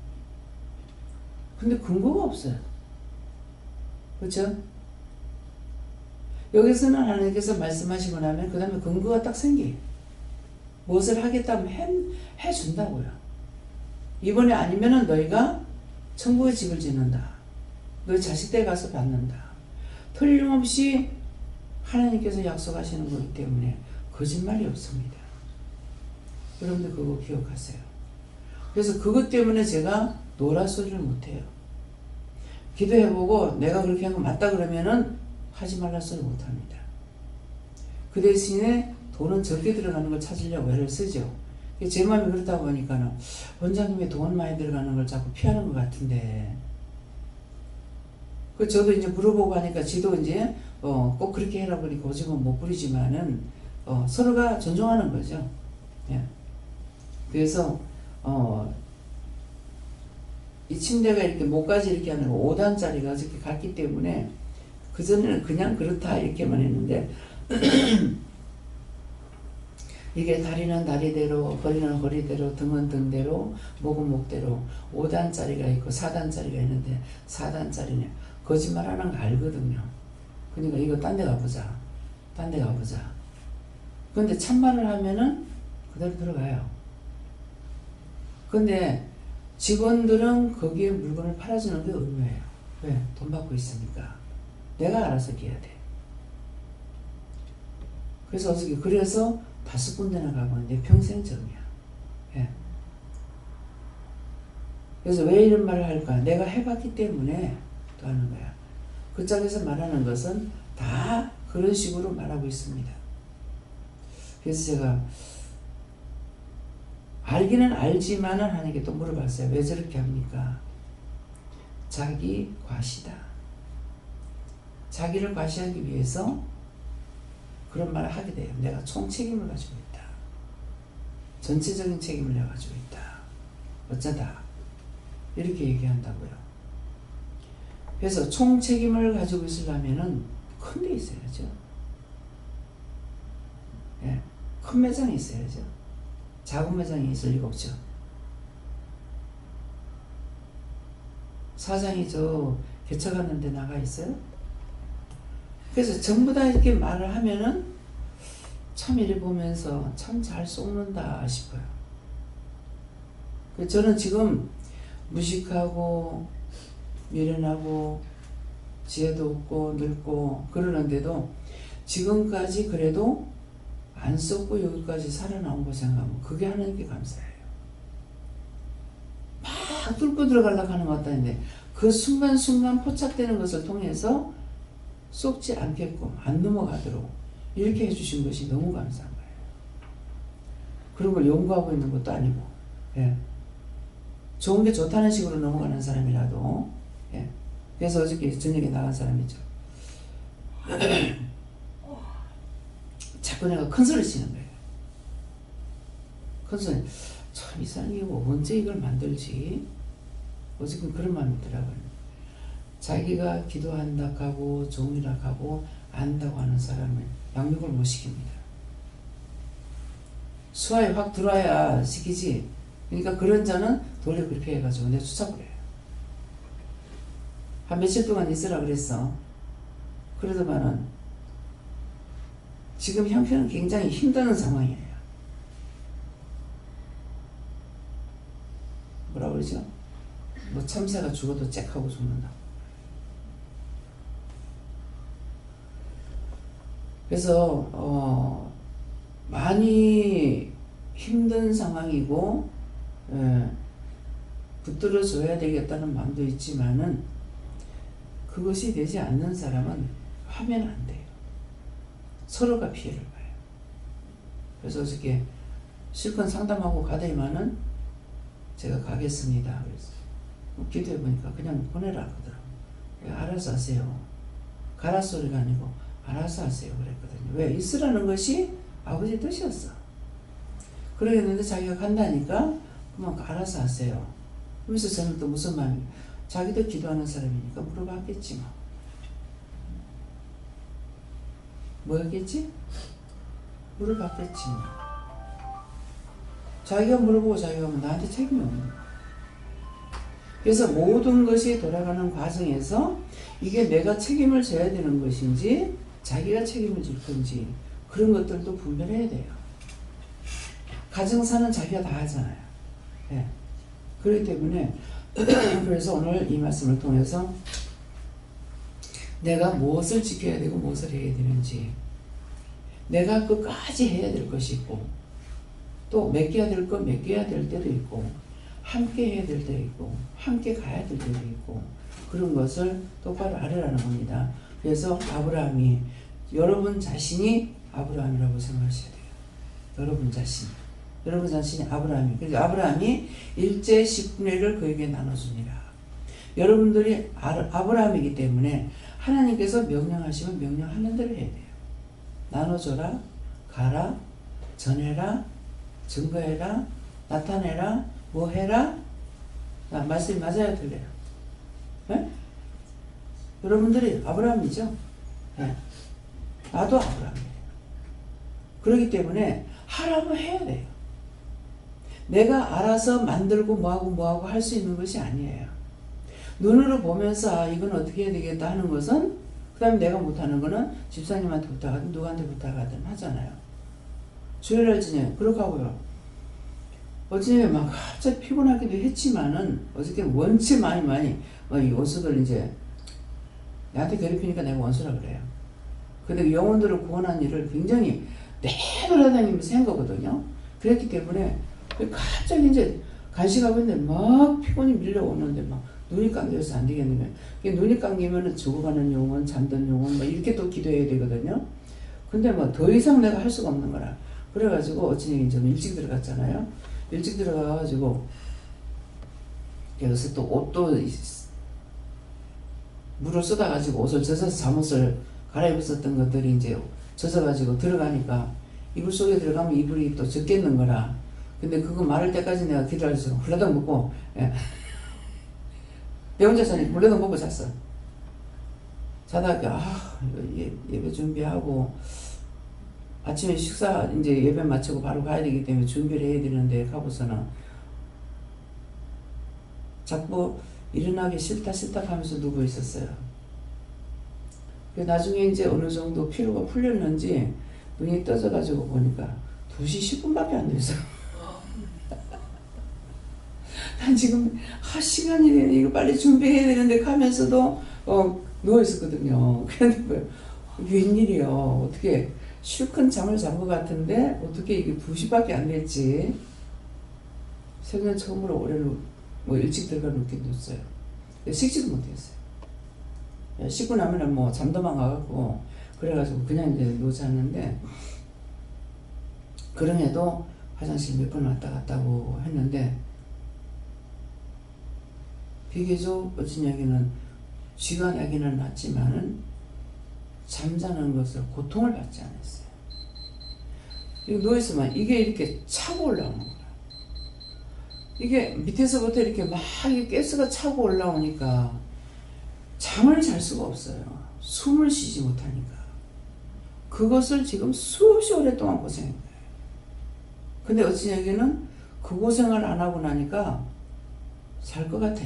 A: 근데 근거가 없어요. 그렇죠? 여기서는 하나님께서 말씀하시고 나면 그 다음에 근거가 딱 생겨요. 무엇을 하겠다면 해준다고요. 이번에 아니면은 너희가 천국의 집을 짓는다. 너희 자식들 가서 받는다. 틀림없이 하나님께서 약속하시는 거기 때문에 거짓말이 없습니다. 여러분들 그거 기억하세요. 그래서 그것 때문에 제가 노라 소리를 못해요. 기도해보고 내가 그렇게 한 거 맞다 그러면은 하지 말라 소리 못합니다. 그 대신에 돈은 적게 들어가는 걸 찾으려고 애를 쓰죠. 제 마음이 그렇다 보니까는 원장님이 돈 많이 들어가는 걸 자꾸 피하는 것 같은데, 그 저도 이제 물어보고 하니까 지도 이제 꼭 그렇게 해라 그러니까 오직은 못 부리지만은 서로가 존중하는 거죠. 예. 그래서 이 침대가 이렇게 목까지 이렇게 하는 거 5단짜리가 이렇게 갔기 때문에 그전에는 그냥 그렇다 이렇게만 했는데 이게 다리는 다리대로, 허리는 허리대로, 등은 등대로, 목은 목대로 5단짜리가 있고 4단짜리가 있는데 4단짜리네. 거짓말하는 거 알거든요. 그러니까 이거 딴 데 가보자. 딴 데 가보자. 근데 참말을 하면은 그대로 들어가요. 근데 직원들은 거기에 물건을 팔아주는 게 의무예요. 왜? 돈 받고 있으니까. 내가 알아서 해야 돼. 그래서 어떻게, 그래서 5군데나 가보는데 평생적이야. 예. 그래서 왜 이런 말을 할까? 내가 해봤기 때문에 또 하는 거야. 그 짝에서 말하는 것은 다 그런 식으로 말하고 있습니다. 그래서 제가 알기는 알지만은 하나님께 또 물어봤어요. 왜 저렇게 합니까? 자기 과시다. 자기를 과시하기 위해서 그런 말을 하게 돼요. 내가 총 책임을 가지고 있다. 전체적인 책임을 내가 가지고 있다. 어쩌다. 이렇게 얘기한다고요. 그래서 총 책임을 가지고 있으려면은 큰 데 있어야죠. 예, 큰 매장이 있어야죠. 작은 매장이 있을 리가 없죠. 사장이 저 개척하는데 나가 있어요? 그래서 전부 다 이렇게 말을 하면은 참 이래 보면서 참 잘 쏘는다 싶어요. 저는 지금 무식하고 미련하고 지혜도 없고 늙고 그러는데도 지금까지 그래도 안 썩고 여기까지 살아나온 거 생각하면 그게 하나님께 감사해요. 막 뚫고 들어가려고 하는 것 같다는데 그 순간순간 포착되는 것을 통해서 썩지 않겠고 안 넘어가도록 이렇게 해주신 것이 너무 감사한 거예요. 그런 걸 연구하고 있는 것도 아니고, 예. 좋은 게 좋다는 식으로 넘어가는 사람이라도, 예. 그래서 어저께 저녁에 나간 사람이죠. 자꾸 내가 큰 소리 치는 거예요. 큰 소리. 참 이 사람이 언제 이걸 만들지? 어저께 그런 마음이 들어가요. 자기가 기도한다 하고 종이라 하고 안다고 하는 사람은 양육을 못 시킵니다. 수하에 확 들어와야 시키지. 그러니까 그런 자는 도리어 그렇게 해가지고 내 쫓아버려요. 한 며칠 동안 있으라 그랬어. 그러더만은 지금 형편은 굉장히 힘든 상황이에요. 뭐라 그러죠? 뭐 참새가 죽어도 잭하고 죽는다. 그래서 많이 힘든 상황이고 붙들어줘야 되겠다는 마음도 있지만은 그것이 되지 않는 사람은 하면 안 돼요. 서로가 피해를 봐요. 그래서 어저께 실컷 상담하고 가더니만은 제가 가겠습니다. 그래서 기도해 보니까 그냥 보내라 하더라고요. 알아서 하세요. 가라 소리가 아니고 알아서 하세요 그랬거든요. 왜? 있으라는 것이 아버지 뜻이었어. 그러겠는데 자기가 간다니까 그만 알아서 하세요. 그러면서 저는 또 무슨 마음이, 자기도 기도하는 사람이니까 물어봤겠지 뭐. 뭐였겠지? 물어봤겠지 뭐. 자기가 물어보고 자기가 하면 나한테 책임이 없는 거야. 그래서 모든 것이 돌아가는 과정에서 이게 내가 책임을 져야 되는 것인지 자기가 책임을 질 건지 그런 것들도 분별해야 돼요. 가정사는 자기가 다 하잖아요. 네. 그렇기 때문에 그래서 오늘 이 말씀을 통해서 내가 무엇을 지켜야 되고 무엇을 해야 되는지, 내가 끝까지 해야 될 것이 있고 또 맡겨야 될 것 맡겨야 될 때도 있고 함께 해야 될 때도 있고 함께 가야 될 때도 있고 그런 것을 똑바로 알으라는 겁니다. 그래서 아브라함이, 여러분 자신이 아브라함이라고 생각하셔야 돼요. 여러분 자신이 아브라함이. 그러니까 아브라함이 일제 10분의 1을 그에게 나눠주니라. 여러분들이 아브라함이기 때문에 하나님께서 명령하시면 명령하는 대로 해야 돼요. 나눠줘라, 가라, 전해라, 증거해라, 나타내라, 뭐 해라. 말씀이 맞아요, 틀려요? 네? 여러분들이 아브라함이죠? 네. 나도 아브라함이에요. 그렇기 때문에 하라고 해야 돼요. 내가 알아서 만들고 뭐하고 할 수 있는 것이 아니에요. 눈으로 보면서 이건 어떻게 해야 되겠다 하는 것은, 그 다음에 내가 못하는 거는 집사님한테 부탁하든 누구한테 부탁하든 하잖아요. 주일날 지내 그렇게 하고요. 어제 막 갑자기 피곤하기도 했지만은 어저께 원체 많이 이 원수들 이제 나한테 괴롭히니까 내가 원수라 그래요. 근데 영혼들을 구원한 일을 굉장히 내돌아다니면서 한 거거든요. 그랬기 때문에 갑자기 이제 간식하고 있는데 막 피곤이 밀려오는데 막 눈이 감겨서 안 되겠는 거예요. 눈이 감기면은 죽어가는 영혼, 잠든 영혼, 막 이렇게 또 기도해야 되거든요. 근데 뭐 더 이상 내가 할 수가 없는 거라. 그래가지고 어찌니 좀 일찍 들어갔잖아요. 일찍 들어가가지고 여기서 또 옷도 물을 쏟아가지고 옷을 젖어서 잠옷을 갈아입었었던 것들이 이제 젖어가지고 들어가니까 이불 속에 들어가면 이불이 또 젖겠는 거라. 근데 그거 마를 때까지 내가 기다려서 훌라덩 먹고, 예. 내 혼자 자니 훌라덩 먹고 잤어. 자다가 예배 준비하고 아침에 식사 이제 예배 마치고 바로 가야 되기 때문에 준비를 해야 되는데 하고서는 자꾸 일어나기 싫다 하면서 누워 있었어요. 나중에 이제 어느 정도 피로가 풀렸는지 눈이 떠져가지고 보니까 2시 10분밖에 안 됐어요. 난 지금 시간이 되네, 이거 빨리 준비해야 되는데 하면서도 누워 있었거든요. 그런데 웬일이요? 어떻게 실컷 잠을 잔 것 같은데 어떻게 이게 2시밖에 안 됐지? 생전 처음으로 올해는 뭐 일찍 들어가 늦게 잤어요. 씻지도 못했어요. 씻고 나면은 뭐 잠도만 가갖고 그래가지고 그냥 이제 누워잤는데, 그럼에도 화장실 몇 번 왔다 갔다고 했는데 비교적 어찌 여기는 쥐가 나기는 났지만은 잠자는 것을 고통을 받지 않았어요. 이거 누워있으면 이게 이렇게 차고 올라오는 거야. 이게 밑에서부터 이렇게 막 가스가 차고 올라오니까 잠을 잘 수가 없어요. 숨을 쉬지 못하니까. 그것을 지금 수없이 오랫동안 고생한 거예요. 근데 어찌 여기는 그 고생을 안 하고 나니까 살 것 같아.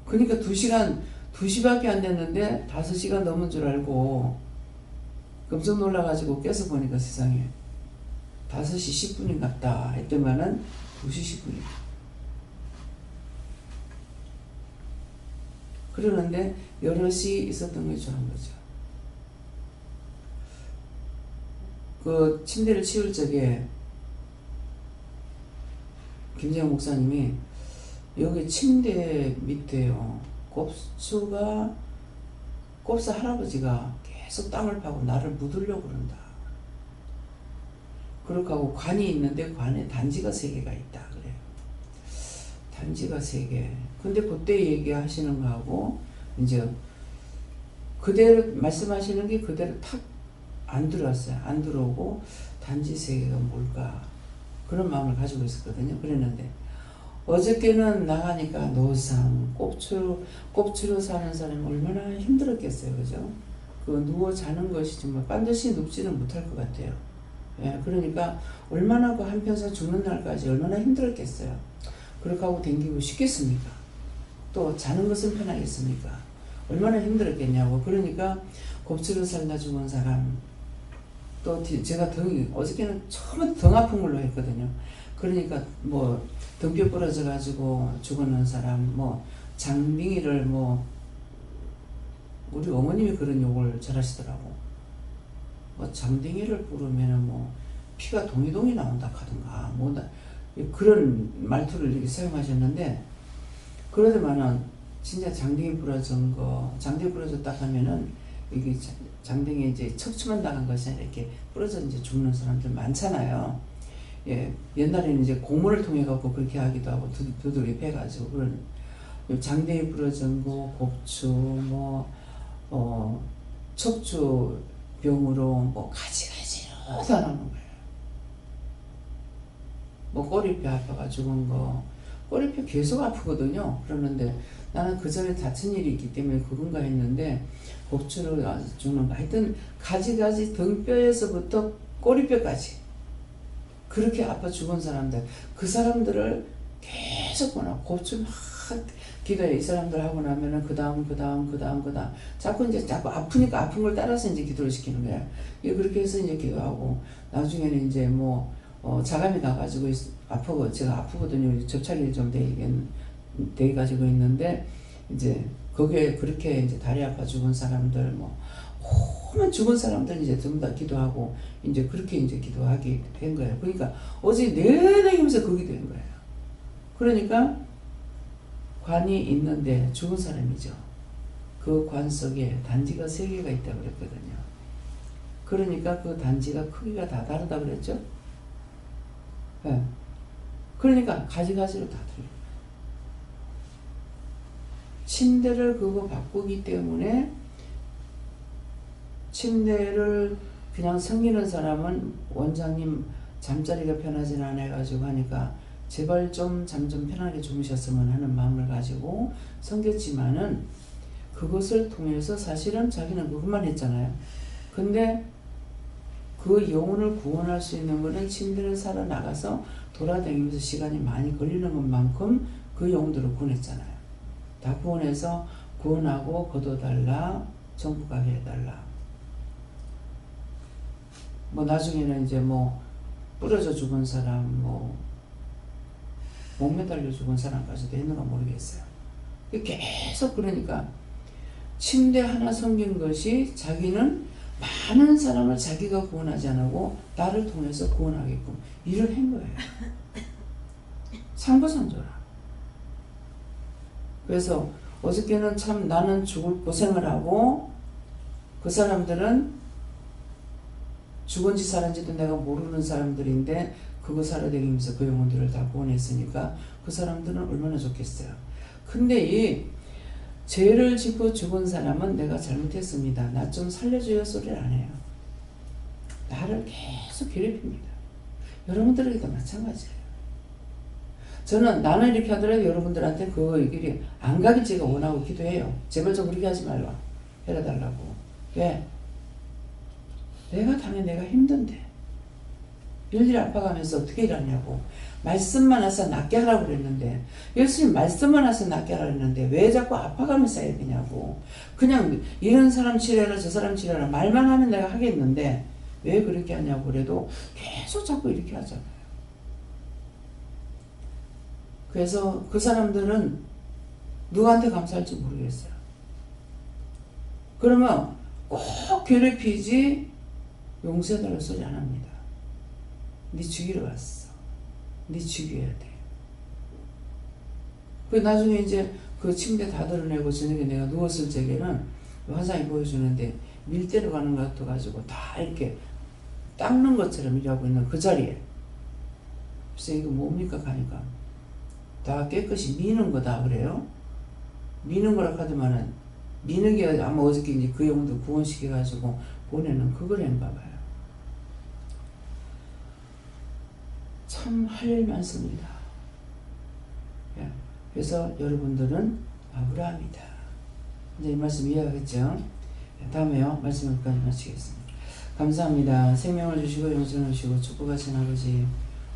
A: 그러니까 2시밖에 안 됐는데 5시간 넘은 줄 알고 깜짝 놀라가지고 깨서 보니까 세상에 5시 10분인 같다 했더만은 2시 10분이다. 그러는데 여럿이 있었던 게 좋은 거죠. 그 침대를 치울 적에 김재영 목사님이 여기 침대 밑에요. 곱사 할아버지가 계속 땅을 파고 나를 묻으려고 그런다. 그렇게 하고 관이 있는데 관에 단지가 3개가 있다 그래요. 단지가 3개. 근데 그때 얘기하시는 거하고 이제 그대로 말씀하시는 게 그대로 탁 안 들어왔어요. 안 들어오고 단지 3개가 뭘까 그런 마음을 가지고 있었거든요. 그랬는데 어저께는 나가니까 노상 꼽추로 사는 사람이 얼마나 힘들었겠어요. 그죠? 그 누워 자는 것이 정말 반드시 눕지는 못할 것 같아요. 예, 그러니까 얼마나 그 한평생 죽는 날까지 얼마나 힘들었겠어요. 그렇게 하고 댕기고 싶겠습니까? 또 자는 것은 편하겠습니까? 얼마나 힘들었겠냐고. 그러니까 곱추로 살다 죽은 사람, 또 제가 어저께는 처음에 등 아픈 걸로 했거든요. 그러니까 뭐 등뼈 부러져 가지고 죽었는 사람, 뭐 장빙이를 뭐 우리 어머님이 그런 욕을 잘 하시더라고. 뭐 장댕이를 부르면은 뭐 피가 동이동이 나온다 하던가 뭐 그런 말투를 이렇게 사용하셨는데, 그러더만은 진짜 장댕이 부러진 거, 장댕이 부러졌다 하면은 이게 장댕이 이제 척추만 나간 것이 아니라 이렇게 부러져 이제 죽는 사람들 많잖아요. 예, 옛날에는 이제 고문을 통해 갖고 그렇게 하기도 하고 두드려 패가지고 그런 장댕이 부러진 거, 곱추, 뭐 척추 병으로 뭐 가지가지로 다 나오는 거예요. 뭐 꼬리뼈 아파가 죽은 거, 꼬리뼈 계속 아프거든요. 그러는데 나는 그 전에 다친 일이 있기 때문에 그건가 했는데 곱추를 죽는 거, 하여튼 가지가지 등뼈에서부터 꼬리뼈까지 그렇게 아파 죽은 사람들, 그 사람들을 계속 보나 곱추 막 기도해. 이 사람들 하고 나면은 그 다음 자꾸 아프니까 아픈 걸 따라서 이제 기도를 시키는 거야. 그렇게 해서 이제 기도하고 나중에는 이제 뭐 자감이 나가지고 제가 아프거든요. 접착이 좀 돼 가지고 있는데 이제 거기에 그렇게 이제 다리 아파 죽은 사람들 뭐 오만 죽은 사람들 이제 전부 다 기도하고 이제 그렇게 이제 기도하게 된 거예요. 그러니까 어제 내내 하면서 그 기도한 거예요. 그러니까 관이 있는데 죽은 사람이죠. 그 관 속에 단지가 3개가 있다고 그랬거든요. 그러니까 그 단지가 크기가 다 다르다 그랬죠. 네. 그러니까 가지가지로 다 틀려. 침대를 그거 바꾸기 때문에, 침대를 그냥 섬기는 사람은 원장님 잠자리가 편하진 않아 가지고 하니까 제발 좀 잠 좀 편하게 주무셨으면 하는 마음을 가지고 섬겼지만은, 그것을 통해서 사실은 자기는 그것만 했잖아요. 근데 그 영혼을 구원할 수 있는 것은 침대를 살아나가서 돌아다니면서 시간이 많이 걸리는 것만큼 그 영혼들을 구원했잖아요. 다 구원해서 구원하고 거둬달라, 천국 가게 해달라. 뭐 나중에는 이제 뭐 부러져 죽은 사람, 뭐 못 매달려 죽은 사람까지도 했는가 모르겠어요. 계속 그러니까 침대 하나 섬긴 것이 자기는 많은 사람을 자기가 구원하지 않고 나를 통해서 구원하게끔 일을 한 거예요. 상부상조라. 그래서 어저께는 참 나는 죽을 고생을 하고 그 사람들은 죽은지 살은지도 내가 모르는 사람들인데 그거 살아다니면서 그 영혼들을 다 구원했으니까 그 사람들은 얼마나 좋겠어요. 근데 이 죄를 짓고 죽은 사람은 내가 잘못했습니다, 나 좀 살려줘요 소리를 안 해요. 나를 계속 괴롭힙니다. 여러분들에게도 마찬가지예요. 저는 나는 이렇게 하더라도 여러분들한테 그 길이 안 가길 제가 원하고 기도해요. 제발 좀 그렇게 하지 말라. 해달라고. 왜? 내가 당연히 내가 힘든데. 일일이 아파가면서 어떻게 일하냐고. 말씀만 와서 낫게 하라고 그랬는데, 예수님 말씀만 와서 낫게 하라고 그랬는데, 왜 자꾸 아파가면서 해야 되냐고. 그냥 이런 사람 치료해라, 저 사람 치료해라. 말만 하면 내가 하겠는데, 왜 그렇게 하냐고 그래도 계속 자꾸 이렇게 하잖아요. 그래서 그 사람들은 누구한테 감사할지 모르겠어요. 그러면 꼭 괴롭히지 용서해달라는 소리 안 합니다. 네 죽이러 왔어. 네 죽여야 돼. 그 나중에 이제 그 침대 다 드러내고 저녁에 내가 누웠을 적에는 화상이 보여주는데 밀대로 가는 것도 가지고 다 이렇게 닦는 것처럼 일하고 있는 그 자리에. 그래서 이거 뭡니까 가니까 다 깨끗이 미는 거다 그래요. 미는 거라 하더만은 미는 게 아마 어저께 이제 그 영도 구원시켜가지고 보내는 그거인가 봐요. 참 할 일 많습니다. 그래서 여러분들은 아브라함이다. 이제 이 말씀 이해하겠죠? 다음에요. 말씀 여기까지 마치겠습니다. 감사합니다. 생명을 주시고 영생을 주시고 축복하신 아버지,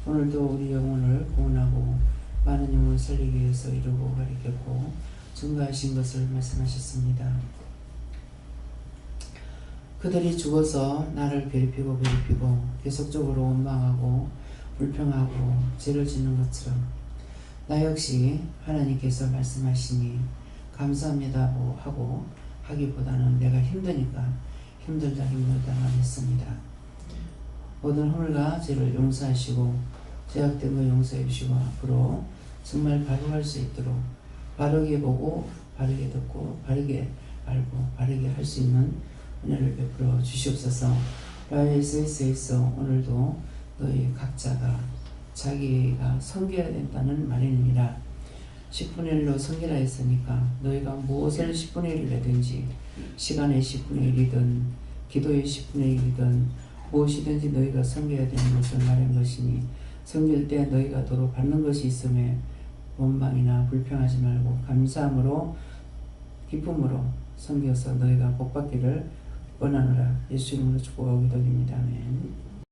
A: 오늘도 우리 영혼을 구원하고 많은 영혼을 살리기 위해서 이루고 가리켰고 증거하신 것을 말씀하셨습니다. 그들이 죽어서 나를 괴롭히고 계속적으로 원망하고 불평하고 죄를 짓는 것처럼 나 역시 하나님께서 말씀하시니 감사합니다 하고 하기보다는 내가 힘드니까 힘들다만 했습니다. 모든 허물과 죄를 용서하시고 죄악된 거 용서해 주시고 앞으로 정말 바로 할 수 있도록 바르게 보고 바르게 듣고 바르게 알고 바르게 할 수 있는 은혜를 베풀어 주시옵소서. 라이스에서 오늘도 너희 각자가 자기가 섬겨야 된다는 말이니라. 10분의 1로 섬기라 했으니까 너희가 무엇을 10분의 1을 내든지 시간의 10분의 1이든 기도의 10분의 1이든 무엇이든지 너희가 섬겨야 되는 것을 말한 것이니 섬길 때 너희가 도로 받는 것이 있음에 원망이나 불평하지 말고 감사함으로 기쁨으로 섬겨서 너희가 복 받기를 원하노라. 예수 이름으로 축복하고 기도드립니다. 아멘.